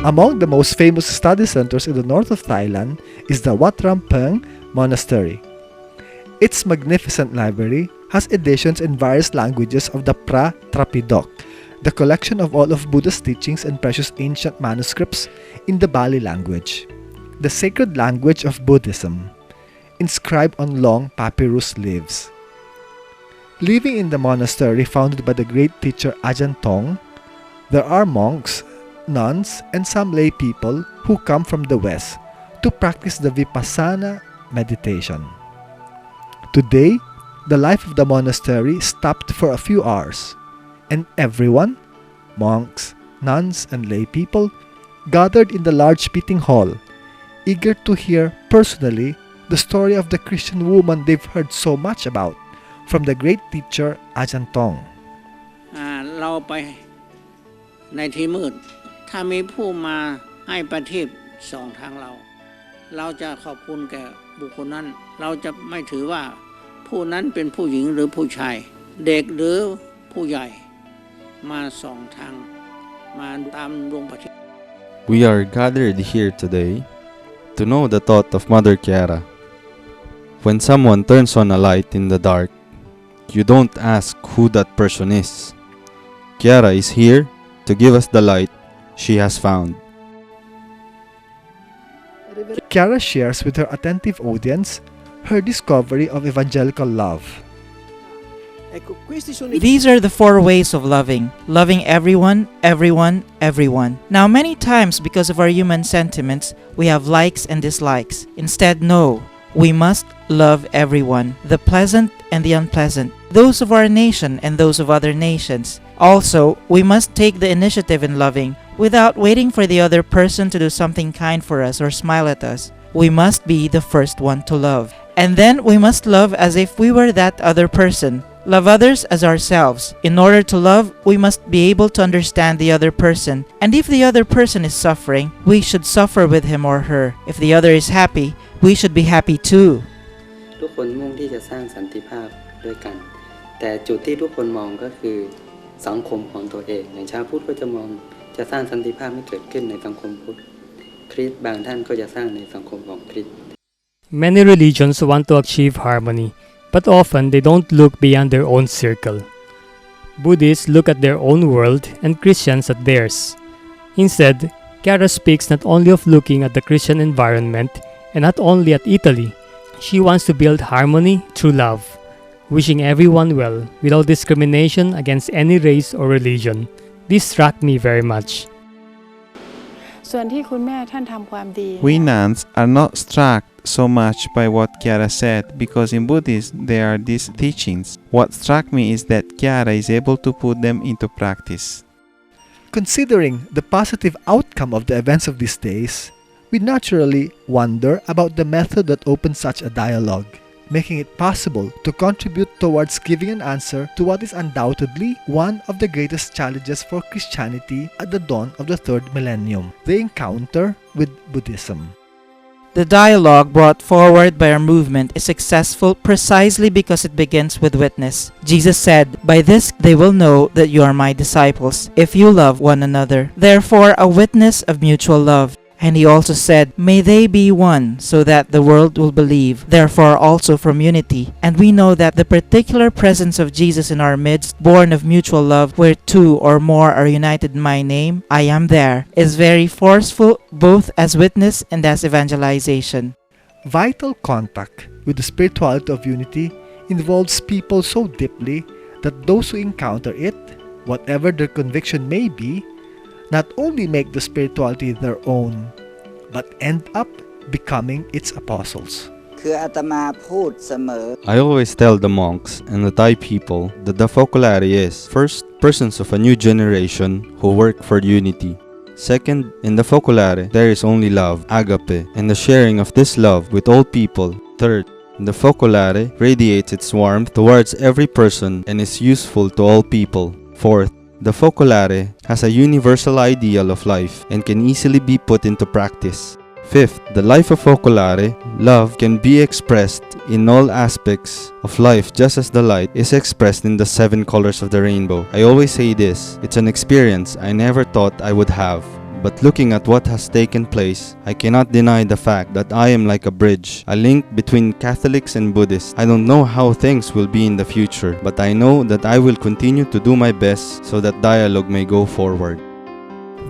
Among the most famous study centers in the north of Thailand is the Wat Rampung Monastery. Its magnificent library has editions in various languages of the Pra Trapidok, the collection of all of Buddha's teachings and precious ancient manuscripts in the Bali language, the sacred language of Buddhism, inscribed on long papyrus leaves. Living in the monastery founded by the great teacher Ajahn Tong, there are monks, nuns, and some lay people who come from the west to practice the Vipassana meditation. Today, the life of the monastery stopped for a few hours, and everyone, monks, nuns, and lay people, gathered in the large meeting hall, eager to hear personally the story of the Christian woman they've heard so much about from the great teacher Ajahn Tong. เราไปในที่มืดถ้ามีผู้มาให้ประทีปส่องทางเราจะขอบคุณแก่บุคคลนั้นเราจะไม่ถือว่าผู้นั้นเป็นผู้หญิงหรือผู้ชายเด็กหรือผู้ใหญ่มาส่องทางมาตามดวงประทีป We are gathered here today to know the thought of Mother Chiara. When someone turns on a light in the dark, you don't ask who that person is. Chiara is here to give us the light she has found. Chiara shares with her attentive audience her discovery of evangelical love. These are the 4 ways of loving. Loving everyone, everyone, everyone. Now many times because of our human sentiments, we have likes and dislikes. Instead, no. We must love everyone, the pleasant and the unpleasant, those of our nation and those of other nations. Also, we must take the initiative in loving without waiting for the other person to do something kind for us or smile at us. We must be the first one to love. And then we must love as if we were that other person. Love others as ourselves. In order to love, we must be able to understand the other person. And if the other person is suffering, we should suffer with him or her. If the other is happy, we should be happy too. ทุกคนมุ่งที่จะสร้างสันติภาพด้วยกันแต่จุดที่ทุกคนมองก็คือสังคมของตัวเองอย่างชาวพุทธก็จะมองจะสร้างสันติภาพให้เกิดขึ้นในสังคมพุทธคริสต์บางท่านก็จะสร้างในสังคมของคริสต์ Many religions want to achieve harmony, but often they don't look beyond their own circle. Buddhists look at their own world and Christians at theirs. Instead, Chiara speaks not only of looking at the Christian environment and not only at Italy. She wants to build harmony through love, wishing everyone well without discrimination against any race or religion. This struck me very much. ส่วนที่คุณแม่ท่านทำความดี We nuns are not struck so much by what Chiara said because in Buddhism there are these teachings. What struck me is that Chiara is able to put them into practice. Considering the positive outcome of the events of these days, we naturally wonder about the method that opens such a dialogue, making it possible to contribute towards giving an answer to what is undoubtedly one of the greatest challenges for Christianity at the dawn of the 3rd millennium, the encounter with Buddhism. The dialogue brought forward by our movement is successful precisely because it begins with witness. Jesus said, "By this they will know that you are my disciples, if you love one another." Therefore, a witness of mutual love. And he also said, "May they be one, so that the world will believe." Therefore also from unity. And we know that the particular presence of Jesus in our midst, born of mutual love, where 2 or more are united in my name, I am there, is very forceful both as witness and as evangelization. Vital contact with the spirituality of unity involves people so deeply that those who encounter it, whatever their conviction may be, not only make the spirituality their own, but end up becoming its apostles. คืออาตมาพูดเสมอ I always tell the monks and the Thai people that the focolare is, first, persons of a new generation who work for unity. Second, in the focolare, there is only love, agape, and the sharing of this love with all people. Third, the focolare radiates its warmth towards every person and is useful to all people. Fourth, the focolare has a universal ideal of life and can easily be put into practice. Fifth, the life of focolare, love, can be expressed in all aspects of life just as the light is expressed in the 7 colors of the rainbow. I always say this, it's an experience I never thought I would have, But looking at what has taken place, I cannot deny the fact that I am like a bridge, a link between Catholics and Buddhists. I don't know how things will be in the future, but I know that I will continue to do my best so that dialogue may go forward.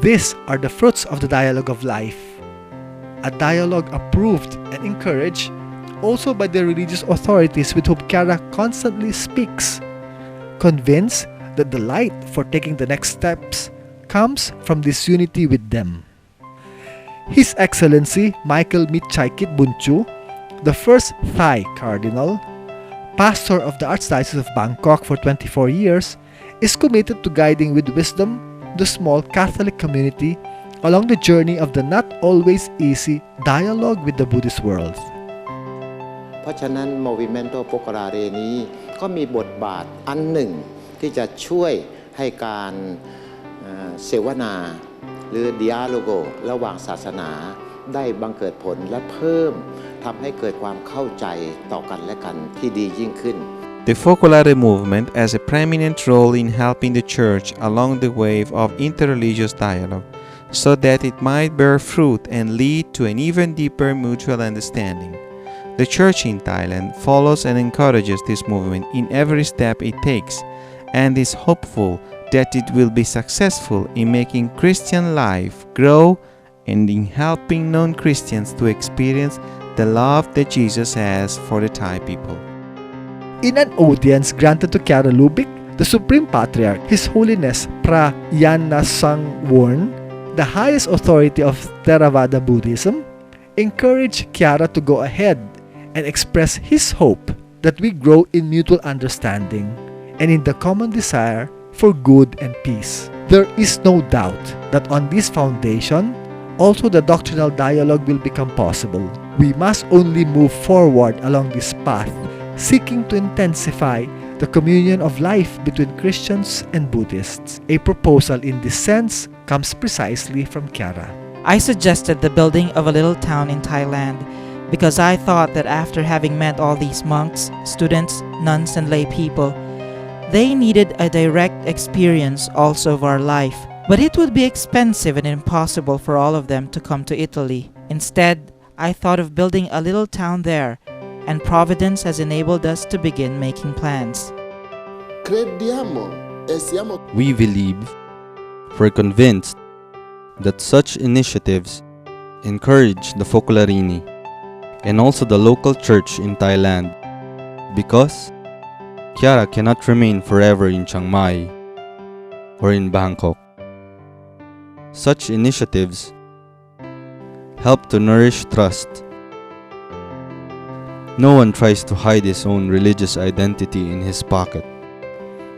These are the fruits of the dialogue of life. A dialogue approved and encouraged also by the religious authorities with whom Chiara constantly speaks, convinced that the light for taking the next steps comes from this unity with them. His Excellency Michael Mitchaikit Bunchu, the first Thai cardinal, pastor of the Archdiocese of Bangkok for 24 years, is committed to guiding with wisdom the small Catholic community along the journey of the not always easy dialogue with the Buddhist world. เพราะฉะนั้น Movimento Focolare นี้ก็มีบทบาทอันหนึ่งที่จะช่วยให้การเสวนาหรือ Dialogo ระหว่างศาสนาได้บังเกิดผลและเพิ่มทำให้เกิดความเข้าใจต่อกันและกันที่ดียิ่งขึ้น The Focolare movement has a preeminent role in helping the Church along the wave of interreligious dialogue, so that it might bear fruit and lead to an even deeper mutual understanding. The Church in Thailand follows and encourages this movement in every step it takes, and is hopeful that it will be successful in making Christian life grow and in helping non-Christians to experience the love that Jesus has for the Thai people. In an audience granted to Chiara Lubich, the Supreme Patriarch, His Holiness Pra Yanasangworn, the highest authority of Theravada Buddhism, encouraged Chiara to go ahead and express his hope that we grow in mutual understanding and in the common desire for good and peace. There is no doubt that on this foundation, also the doctrinal dialogue will become possible. We must only move forward along this path, seeking to intensify the communion of life between Christians and Buddhists. A proposal in this sense comes precisely from Chiara. I suggested the building of a little town in Thailand because I thought that after having met all these monks, students, nuns, and lay people, they needed a direct experience also of our life. But it would be expensive and impossible for all of them to come to Italy. Instead, I thought of building a little town there, and Providence has enabled us to begin making plans. We believe, we're convinced, that such initiatives encourage the Focolarini and also the local church in Thailand, because Chiara cannot remain forever in Chiang Mai or in Bangkok. Such initiatives help to nourish trust. No one tries to hide his own religious identity in his pocket.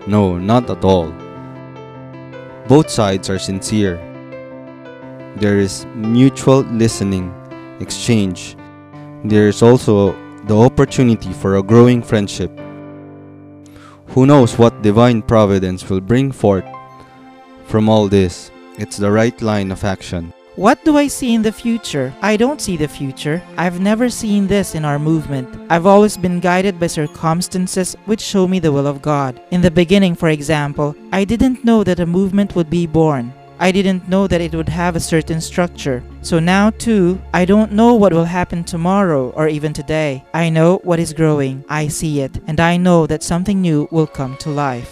No, not at all. Both sides are sincere. There is mutual listening, exchange. There is also the opportunity for a growing friendship. Who knows what divine providence will bring forth from all this? It's the right line of action. What do I see in the future? I don't see the future. I've never seen this in our movement. I've always been guided by circumstances which show me the will of God. In the beginning, for example, I didn't know that a movement would be born. I didn't know that it would have a certain structure. So now too, I don't know what will happen tomorrow or even today. I know what is growing. I see it. And I know that something new will come to life.